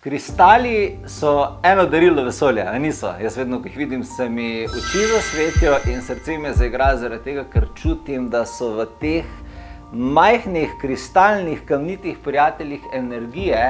Kristali so eno darilo vesolja, a niso? Jaz vedno, ko jih vidim, se mi oči zasvetijo in srce mi zaigra zaradi tega, ker čutim, da so v teh majhnih, kristalnih, kamnitih prijateljih energije,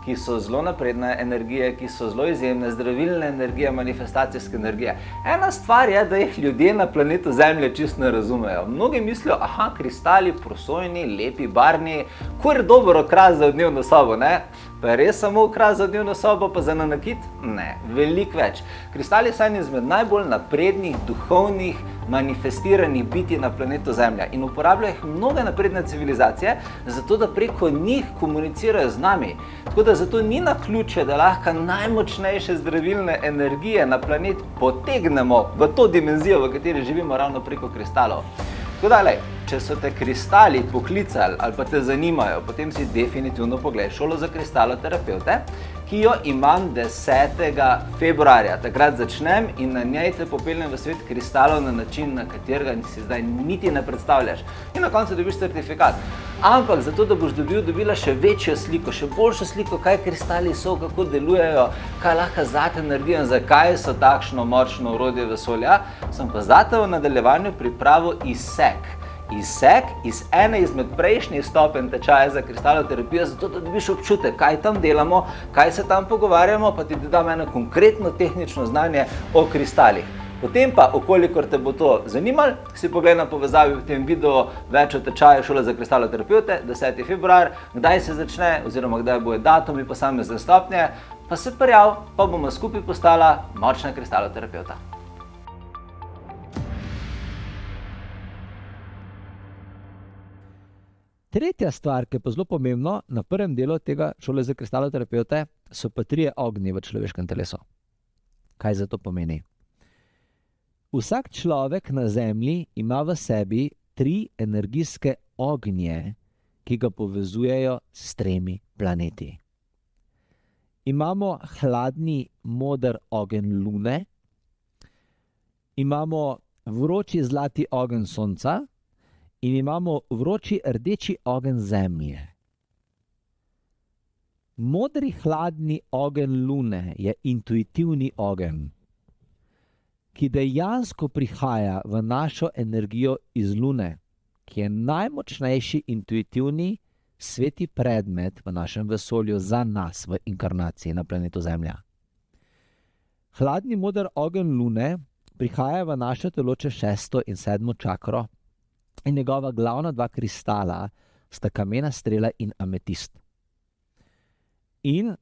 ki so zelo napredne energije, ki so zelo izjemne, zdravilne energije, manifestacijske energije. Ena stvar je, da jih ljudje na planetu Zemlje čisto ne razumejo. Mnogi mislijo, kristali, prosojni, lepi, barvni, kar dober okras za dnevno sobo, ne? Pa je res samo okras za dnevno sobo, pa za na nakit? Ne, veliko več. Kristali so eni izmed najbolj naprednih, duhovnih, manifestiranih bitij na planetu Zemlja in uporabljajo jih mnoge napredne civilizacije, zato da preko njih komunicirajo z nami. Tako da zato ni naključje, da lahko najmočnejše zdravilne energije na planet potegnemo v to dimenzijo, v kateri živimo, ravno preko kristalov. Tako da, če so te kristali poklicali ali pa te zanimajo, potem si definitivno poglej šolo za kristaloterapevte, ki jo imam 10. februarja. Takrat začnem in na njej te popeljem v svet kristalov na način, na katerega si zdaj niti ne predstavljaš. In na koncu dobiš certifikat. Ampak zato, da boš dobila še večjo sliko, še boljšo sliko, kaj kristali so, kako delujejo, kaj lahko zate naredijo in zakaj so takšno močno orodje vesolja, sem pa zate v nadaljevanju pripravil izsek iz ene izmed prejšnjih stopenj tečaja za kristaloterapijo, zato da dobiš občutek, kaj tam delamo, kaj se tam pogovarjamo, pa ti dam eno konkretno tehnično znanje o kristalih. Potem pa, okolikor te bo to zanimalo, si poglej na povezavi v tem videu več o tečaju šole za kristaloterapevte, 10. februar, kdaj se začne oziroma kdaj bojo datumi posamezne stopnje, pa se prijav, pa bomo skupaj postala močna kristaloterapevta. Tretja stvar, ki je pa zelo pomembna na prvem delu tega šole za kristaloterapevte, so pa 3 ognji v človeškem telesu. Kaj za to pomeni? Vsak človek na Zemlji ima v sebi 3 energijske ognje, ki ga povezujejo s 3 planeti. Imamo hladni moder ogenj Lune, imamo vroči zlati ogenj Sonca in imamo vroči rdeči ogenj Zemlje. Modri hladni ogenj Lune je intuitivni ogenj, ki dejansko prihaja v našo energijo iz Lune, ki je najmočnejši intuitivni sveti predmet v našem vesolju za nas v inkarnaciji na planetu Zemlja. Hladni moder ogenj Lune prihaja v naše telo čez 6. in 7. čakro in njegova glavna 2 kristala sta kamena strela in ametist. In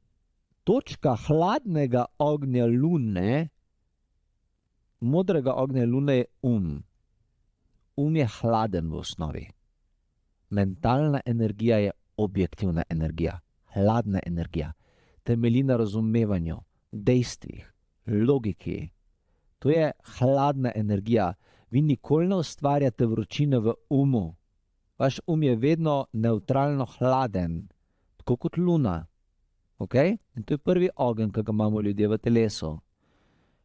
točka hladnega ognja Lune, modrega ognja Lune je je hladen v osnovi. Mentalna energija je objektivna energija, hladna energija, temelji na razumevanju, dejstvih, logiki. To je hladna energija. Vi nikoli ne ustvarjate vročine v umu. Vaš je vedno nevtralno hladen, tako kot Luna. Okay? In to je prvi ogenj, ki ga imamo ljudje v telesu.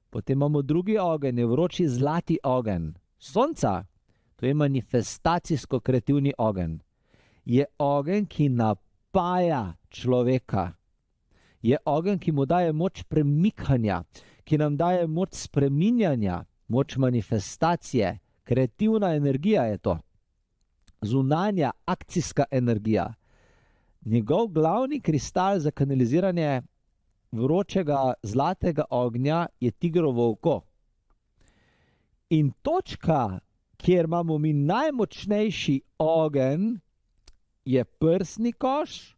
Potem imamo drugi ogenj, je vroči zlati ogenj Sonca. To je manifestacijsko-kreativni ogenj. Je ogenj, ki napaja človeka. Je ogenj, ki mu daje moč premikanja, ki nam daje moč spreminjanja, moč manifestacije. Kreativna energija je to. Zunanja akcijska energija. Njegov glavni kristal za kanaliziranje vročega zlatega ognja je tigrovo oko. In točka, kjer imamo mi najmočnejši ogenj, je prsni koš,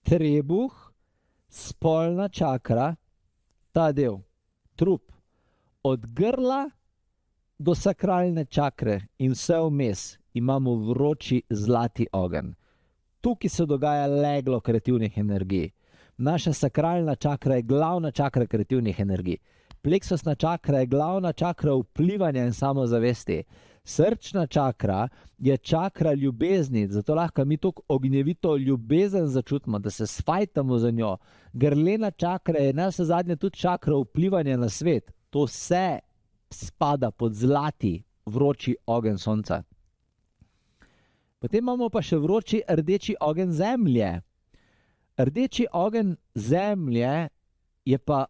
trebuh, spolna čakra, ta del, trup, od grla do sakralne čakre in vse vmes imamo vroči zlati ogenj. Tukaj se dogaja leglo kreativnih energij. Naša sakralna čakra je glavna čakra kreativnih energij. Pleksosna čakra je glavna čakra vplivanja in samozavesti. Srčna čakra je čakra ljubezni, zato lahko mi tako ognjevito ljubezen začutimo, da se sfajtamo za njo. Grlena čakra je navsezadnje tudi čakra vplivanja na svet. To vse spada pod zlati, vroči ogenj Sonca. Potem imamo pa še vroči rdeči ogenj Zemlje. Rdeči ogenj Zemlje je pa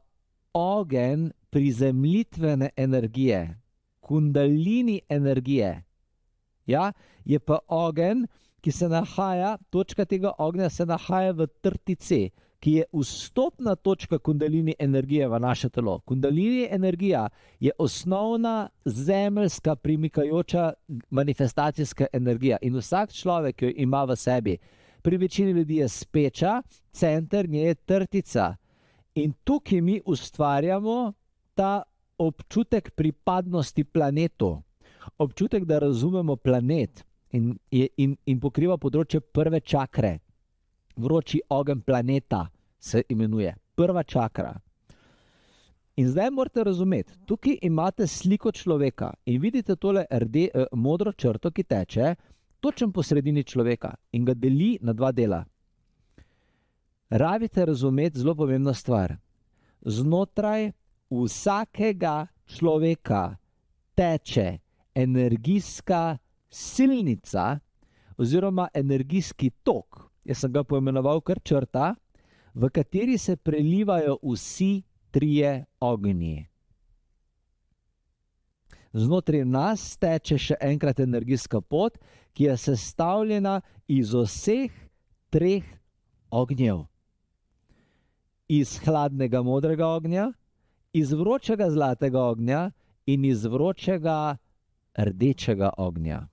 ogenj prizemljitvene energije, kundalini energije. Ja? Je pa ogenj, ki se nahaja, točka tega ognja se nahaja v trti C, ki je vstopna točka kundalini energije v naše telo. Kundalini energija je osnovna zemeljska premikajoča manifestacijska energija in vsak človek jo ima v sebi. Pri večini ljudi je speča, center nje je trtica. In tukaj mi ustvarjamo ta občutek pripadnosti planetu, občutek, da razumemo planet in pokriva področje prve čakre. Vroči ogenj planeta se imenuje, prva čakra. In zdaj morate razumeti, tukaj imate sliko človeka in vidite tole modro črto, ki teče točno po sredini človeka in ga deli na dva dela. Rabite razumeti zelo pomembno stvar. Znotraj vsakega človeka teče energijska silnica oziroma energijski tok. Jaz sem ga poimenoval kar črta, v kateri se prelivajo vsi trije ognji. Znotraj nas teče še enkrat energijska pot, ki je sestavljena iz vseh treh ognjev. Iz hladnega modrega ognja, iz vročega zlatega ognja in iz vročega rdečega ognja.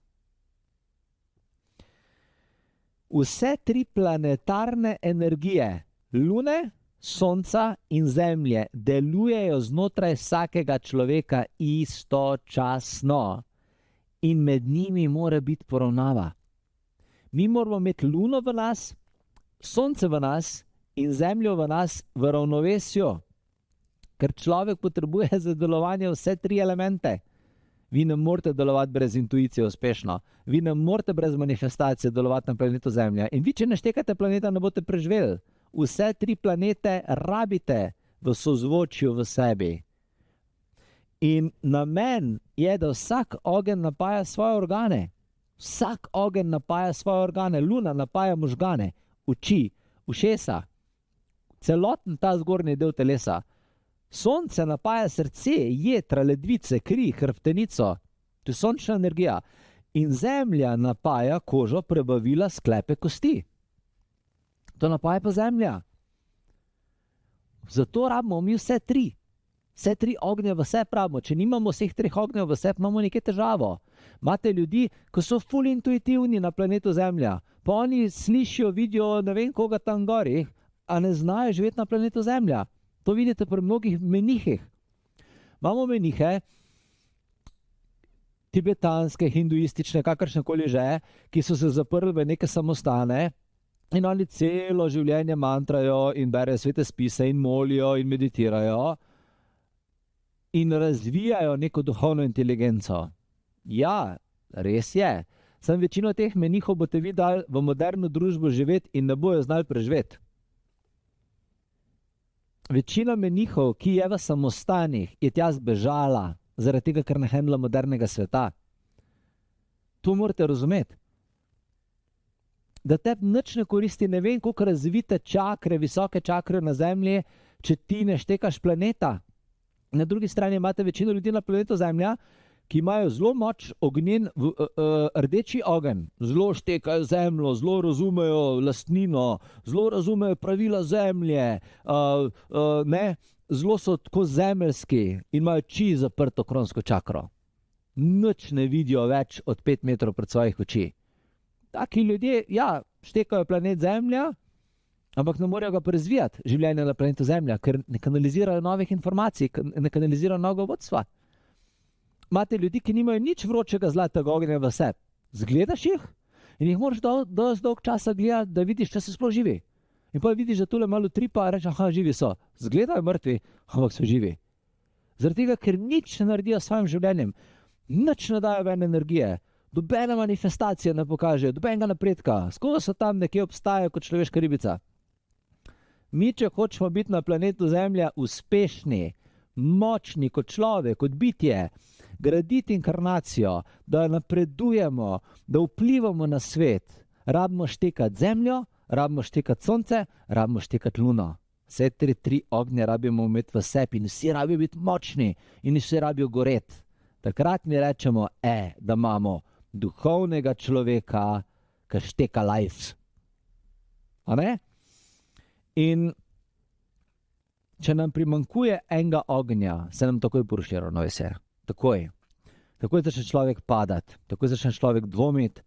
Vse tri planetarne energije, Lune, Sonca in Zemlje, delujejo znotraj vsakega človeka istočasno in med njimi mora biti poravnava. Mi moramo imeti Luno v nas, Sonce v nas in Zemljo v nas v ravnovesju, ker človek potrebuje za delovanje vse tri elemente. Vi ne morete delovati brez intuicije uspešno, vi ne morete brez manifestacije delovati na planetu Zemlja. In vi, če ne štekate planeta, ne boste preživeli. Vse tri planete rabite v sozvočju v sebi. In namen je, da vsak ogenj napaja svoje organe. Vsak ogenj napaja svoje organe. Luna napaja možgane, oči, ušesa, celoten ta zgornji del telesa. Sonce napaja srce, jetra, ledvice, kri, hrbtenico. To je sončna energija. In Zemlja napaja kožo, prebavila, sklepe, kosti. To napaja pa Zemlja. Zato rabimo mi vse tri. Vse tri ognje v sebi rabimo. Če nimamo vseh treh ognjev v sebi, imamo nekaj težavo. Imate ljudi, ki so ful intuitivni na planetu Zemlja. Pa oni slišijo, vidijo ne vem koga tam gori, a ne znajo živeti na planetu Zemlja. To vidite pri mnogih menihih. Imamo menihe, tibetanske, hinduistične, kakršnekoli že, ki so se zaprli v neke samostane in oni celo življenje mantrajo in berejo svete spise in molijo in meditirajo in razvijajo neko duhovno inteligenco. Ja, res je. Samo večino teh menihov boste vi dali v moderno družbo živeti in ne bojo znali preživeti. Večina menihov, ki je v samostanih, je tja zbežala, zaradi tega, ker ne hendla modernega sveta. To morate razumeti. Da tebi nič ne koristi, ne vem, koliko razvite čakre, visoke čakre na Zemlji, če ti ne štekaš planeta. Na drugi strani imate večino ljudi na planetu Zemlja, ki imajo zelo moč ognjen rdeči ogenj. Zelo štekajo Zemljo, zelo razumejo lastnino, zelo razumejo pravila Zemlje, zelo so tako zemeljski in imajo čisto zaprto kronsko čakro. Nič ne vidijo več od 5 metrov pred svojih oči. Taki ljudje, ja, štekajo planet Zemlja, ampak ne morejo ga razvijati, življenje na planetu Zemlja, ker ne kanalizirajo novih informacij, ne kanalizirajo novega vodstva. Imate ljudi, ki nimajo nič vročega zlatega ognja v sebi. Zgledaš jih in jih moraš dosti dolg časa gledati, da vidiš, če se sploh živi. In pa vidiš, da tule malo tripa, reče, aha, živi so. Zgledajo mrtvi, ampak so živi. Zaradi tega, ker nič ne naredijo s svojim življenjem, nič ne dajo ven energije, dobene manifestacije ne pokažejo, dobenega napredka, skozi so tam nekje obstajajo kot človeška ribica. Mi, če hočemo biti na planetu Zemlja uspešni, močni kot človek, kot bitje, graditi inkarnacijo, da napredujemo, da vplivamo na svet, rabimo štekati Zemljo, rabimo štekati sonce, rabimo štekati luno. Vse tri ognje rabimo imeti v sebi in vsi rabijo biti močni in vsi rabijo goreti. Takrat mi rečemo, da imamo duhovnega človeka, ki šteka life. A ne? In če nam primanjkuje enega ognja, se nam takoj poruši ravnovesje. Takoj. Takoj začne človek padati, takoj začne človek dvomiti,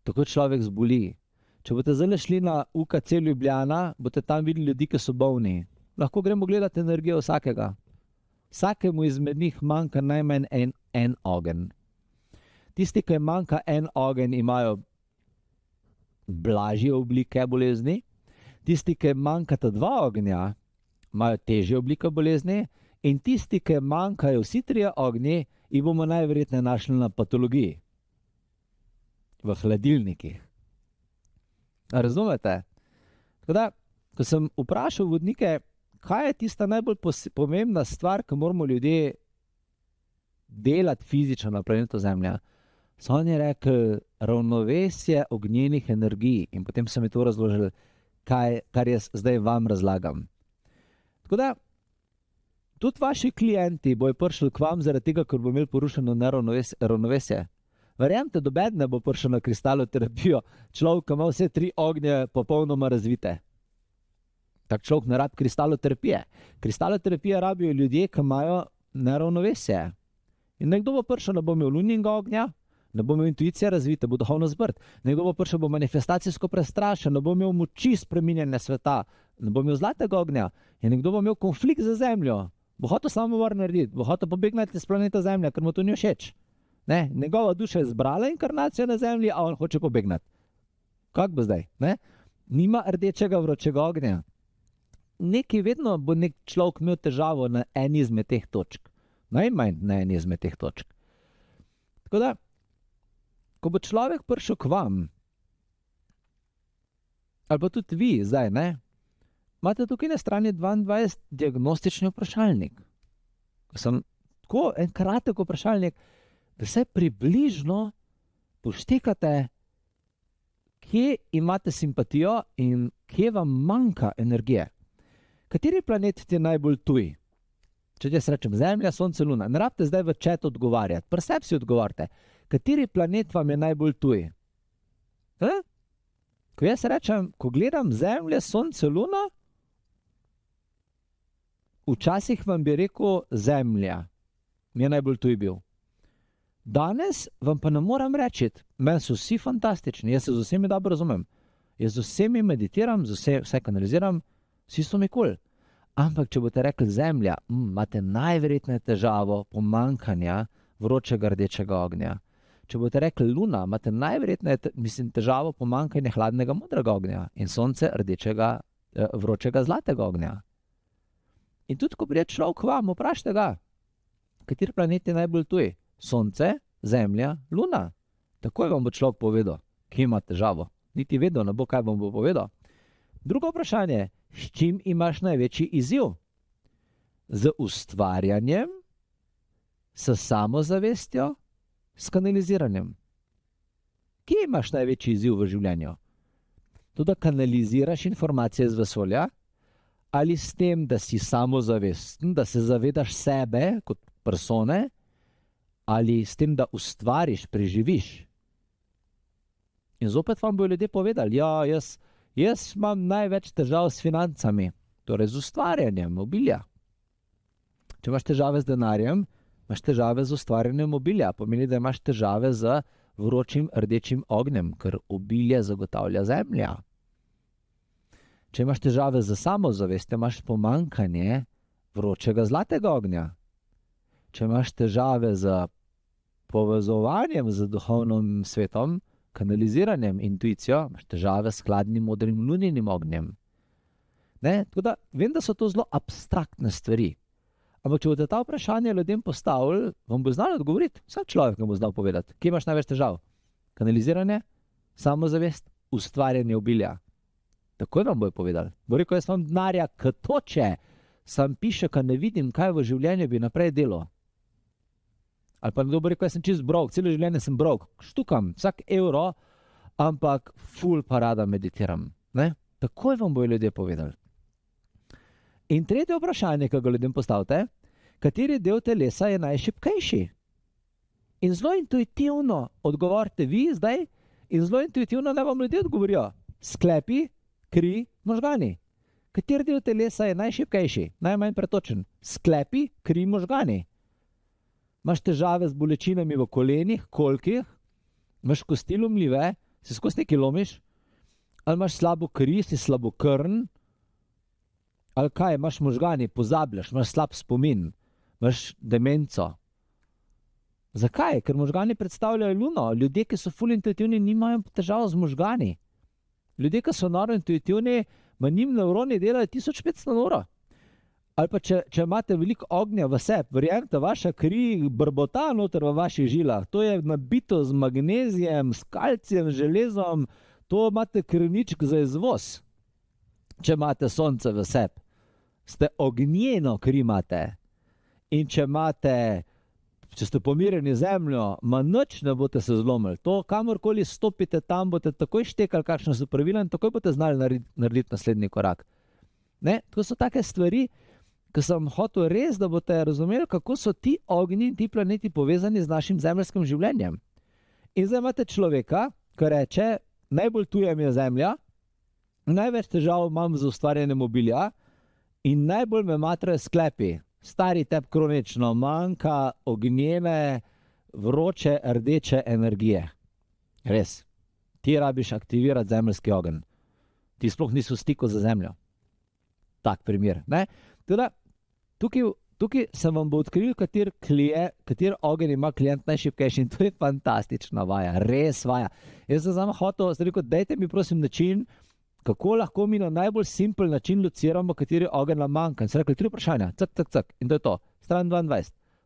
takoj človek zboli. Če boste zdaj šli na UKC Ljubljana, boste tam videli ljudi, ki so bolni. Lahko gremo gledati energijo vsakega. Vsakemu izmed njih manjka najmanj en ogenj. Tisti, ki manjka en ogenj, imajo blažje oblike bolezni. Tisti, ki manjkata dva ognja, imajo težje oblike bolezni. In tisti, ki manjkajo vsi trije ognji, jih bomo najverjetneje našli na patologiji. V hladilnikih. Razumete? Tako da, ko sem vprašal vodnike, kaj je tista najbolj pomembna stvar, ki moramo ljudje delati fizično na planetu Zemlja, so oni rekli ravnovesje ognjenih energij in potem so mi to razložili, kar jaz zdaj vam razlagam. Tako da, tudi vaši klienti bojo prišli k vam zaradi tega, ker bo imeli porušeno ravnovesje. Verjemite, nobeden ne bo prišel na kristaloterapijo, človek, ki ima vse tri ognje popolnoma razvite. Tak človek ne rabi kristaloterapije. Kristaloterapije rabijo ljudje, ki imajo neravnovesje. In nekdo bo prišel, ne bo imel lunjega ognja, ne bo imel intuicije razvite, bo duhovno zbrt. Nekdo bo prišel, bo manifestacijsko prestrašen, ne bo imel moči spreminjanja sveta, ne bo imel zlatega ognja. In nekdo bo imel konflikt z Zemljo. Bo hotel samomor narediti, bo hotel pobegniti z planeta Zemlja, ker mu to ni všeč. Ne? Njegova duša je zbrala inkarnacijo na Zemlji, a on hoče pobegniti. Kako bo zdaj? Ne? Nima rdečega vročega ognja. Nekaj vedno bo nek človek imel težavo na eni izmed teh točk. Najmanj na eni izmed teh točk. Tako da, ko bo človek prišel k vam, ali pa tudi vi zdaj, ne? Imate tukaj na strani 22 diagnostični vprašalnik. Tako en kratek vprašalnik, da se približno poštekate, kje imate simpatijo in kje vam manjka energije. Kateri planet ti je najbolj tuj? Če jaz rečem Zemlja, Sonce, Luna, ne rabite zdaj v chat odgovarjati, pri sebi si odgovarjate. Kateri planet vam je najbolj tuj? Ko jaz rečem, ko gledam Zemlja, Sonce, Luna, včasih vam bi rekel Zemlja, mi je najbolj tuj bil. Danes vam pa ne moram reči, meni so vsi fantastični, jaz se z vsemi dobro razumem. Jaz z vsemi meditiram, vse kanaliziram, vsi so mi kul. Ampak, če boste rekli Zemlja, imate najverjetneje težavo pomanjkanja vročega rdečega ognja. Če boste rekli Luna, imate najverjetneje težavo pomanjkanja hladnega modrega ognja in Sonce rdečega vročega zlatega ognja. In tudi, ko pride človek k vam, vprašajte ga, kateri planet je najbolj tuj? Sonce, Zemlja, Luna. Takoj vam bo človek povedal, kje ima težavo. Niti vedel ne bo, kaj vam bo povedal. Drugo vprašanje, s čim imaš največji izziv? Z ustvarjanjem, s samozavestjo, s kanaliziranjem. Kje imaš največji izziv v življenju? To, da kanaliziraš informacije z vesolja, ali s tem, da si samozavesten, da se zavedaš sebe kot persone, ali s tem, da ustvariš, preživiš. In zopet vam bodo ljudje povedali, ja, jaz imam največ težav s financami, torej z ustvarjanjem obilja. Če imaš težave z denarjem, imaš težave z ustvarjanjem obilja, pomeni, da imaš težave z vročim rdečim ognjem, ker obilje zagotavlja Zemlja. Če imaš težave z samozavestjo, imaš pomanjkanje vročega zlatega ognja. Če imaš težave z povezovanjem z duhovnim svetom, kanaliziranjem, intuicijo, imaš težave s hladnim modrim lunjinim ognjem. Tako da, vem, da so to zelo abstraktne stvari. Ampak, če boste ta vprašanja ljudem postavili, vam bo znal odgovoriti. Vsak človek vam bo znal povedati, kje imaš največ težav. Kanaliziranje, samozavest, ustvarjanje obilja. Takoj vam bojo povedali. Bo rekel, jaz imam denarja, k toče, sam piše, ka ne vidim, kaj v življenju bi naprej delo. Ali pa nekdo bo rekel, jaz sem čist brok, celo življenje sem brok, štukam, vsak evro, ampak ful pa rada meditiram. Ne? Takoj vam bojo ljudje povedali. In tretje vprašanje, ki ga ljudem postavite, kateri del telesa je najšibkejši? In zelo intuitivno odgovorite vi zdaj, in zelo intuitivno naj vam ljudje odgovorijo. Sklepi, kri, možgani. Kateri del telesa je najšibkejši, najmanj pretočen? Sklepi, kri, možgani. Imaš težave z bolečinami v kolenih, kolkih, imaš kosti lomljive, si skozi nekaj lomiš, ali imaš slabo kri, si slabokrvn, ali kaj, imaš možgani, pozabljaš, imaš slab spomin, imaš demenco. Zakaj? Ker možgani predstavljajo luno. Ljudje, ki so ful intuitivni, nimajo težav z možgani. Ljudje, ki so noro intuitivni, njim nevroni delajo 1500 na uro. Ali pa če imate veliko ognja v sebi, verjemite, vaša kri brbota noter v vaših žilah. To je nabito z magnezijem, s kalcijem, železom, to imate krvničk za izvoz. Če imate sonce v sebi, ste ognjeno kri imate. In če ste pomirjeni zemljo, nič ne boste se zlomili. To, kamorkoli stopite, tam boste takoj štekali, kakšne so pravila in takoj boste znali narediti naslednji korak. Ne? To so take stvari, ki sem hotel res, da boste razumeli, kako so ti ognji in ti planeti povezani z našim zemeljskim življenjem. In zdaj imate človeka, ki reče, najbolj tujem je zemlja, največ težav imam z ustvarjanjem mobilja in najbolj me matrajo sklepi. Stari tep kronično, manjka ognjene, vroče, rdeče energije. Res. Ti rabiš aktivirati zemeljski ogenj. Ti sploh nisi v stiku z zemljo. Tak primer. Ne? Teda, tukaj se vam bo odkril, kater ogenj ima klient najšibkejši in to je fantastična vaja, res vaja. Jaz sem samo hotel, sem rekel, dajte mi prosim način, kako lahko mi na najbolj simpel način lociramo, kateri ogenj nam manjka. In sem rekel, 3 vprašanja, cak, in to je to. Stran 22.